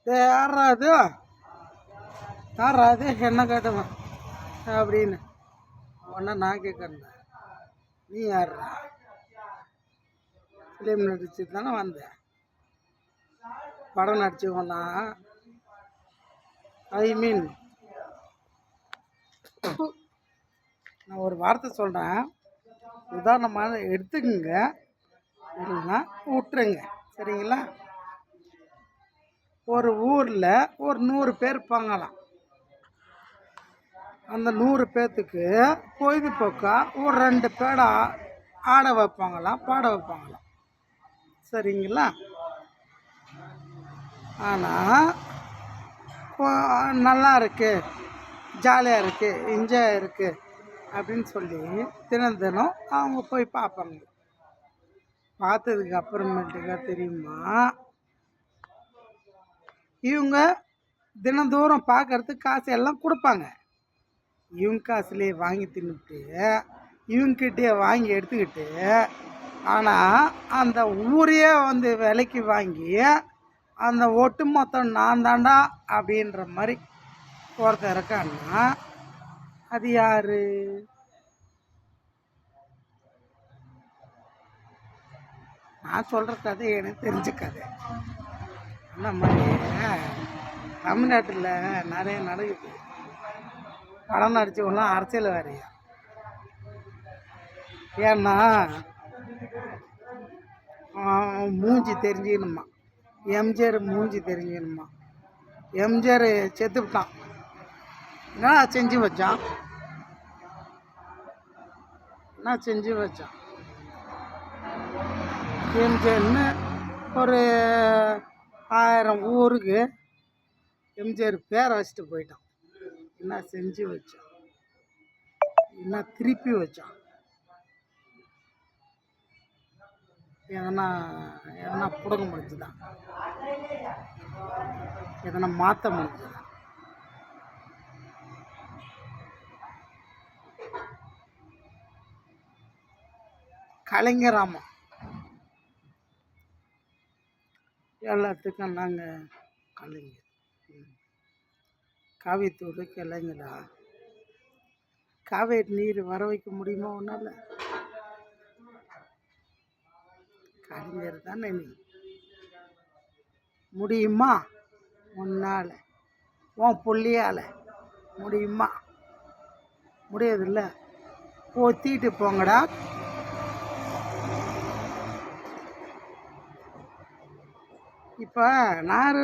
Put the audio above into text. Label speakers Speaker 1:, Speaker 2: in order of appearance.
Speaker 1: யாரா அது யாரா அது என்ன கேட்டவன் அப்படின்னு உடனே நான் கேட்குறேன், நீ யாரா? ஃபிலிம் நடிச்சு தானே வந்தேன், படம் நடிச்சவனா? ஐ மீன் நான் ஒரு வார்த்தை சொல்கிறேன், உதாரணமாக எடுத்துக்கங்க, இல்லைன்னா விட்டுருங்க, சரிங்களா? ஒரு ஊரில் ஒரு 100 பேர் இருப்பாங்களாம். அந்த 100 பேர்த்துக்கு பொழுதுபோக்கா ஒரு 2 பேரை ஆட வைப்பாங்களாம், பாட வைப்பாங்களாம், சரிங்களா? ஆனால் நல்லா இருக்கு, ஜாலியாக இருக்குது, என்ஜாய் இருக்குது அப்படின்னு சொல்லி தினம் தினம் அவங்க போய் பார்ப்பாங்க. பார்த்ததுக்கு அப்புறமேட்டுக்கா தெரியுமா, இவங்க தினந்தோறும் பார்க்கறதுக்கு காசு எல்லாம் கொடுப்பாங்க. இவங்க காசுலேயே வாங்கி தின்னுட்டு இவங்ககிட்டயே வாங்கி எடுத்துக்கிட்டு, ஆனால் அந்த ஊரையே வந்து விலைக்கு வாங்கி அந்த ஒட்டு மொத்தம் நான் தாண்டா அப்படின்ற மாதிரி ஒருத்தர் இருக்கான்னா அது யாரு? நான் சொல்கிற கதை எனக்கு தெரிஞ்ச கதை. அந்த மாதிரி தமிழ்நாட்டில் நிறைய நடக்குது. படம் நடிச்சவங்களாம் அரசியல் வேறையா. ஏன்னா மூஞ்சி தெரிஞ்சுக்கணுமா, எம்ஜிஆர் மூஞ்சி தெரிஞ்சுக்கணுமா. எம்ஜிஆர் செத்துவிட்டான், என்ன செஞ்சு வச்சான், என்ன செஞ்சு வச்சான்? எம்ஜிஆர்னு ஒரு 1000 ஊருக்கு எம்ஜிஆர் பேரை வச்சுட்டு போயிட்டான். என்ன செஞ்சு வச்சான், என்ன திருப்பி வச்சான்? எதனா பிடுங்க முடிஞ்சுதான், எதனா மாற்ற முடிஞ்சுதான்? கலைஞராமா எல்லாத்துக்கும் நாங்கள் கலைஞர், காவித்தூர் கலைஞரா? காவேரி நீர் வர வைக்க முடியுமா ஒன்றால்? கலைஞர் தானே நீ, முடியுமா உன்னால்? உன் புள்ளியால் முடியுமா? முடியாதுல்ல. ஒத்திட்டு போங்கடா. இப்போ நான்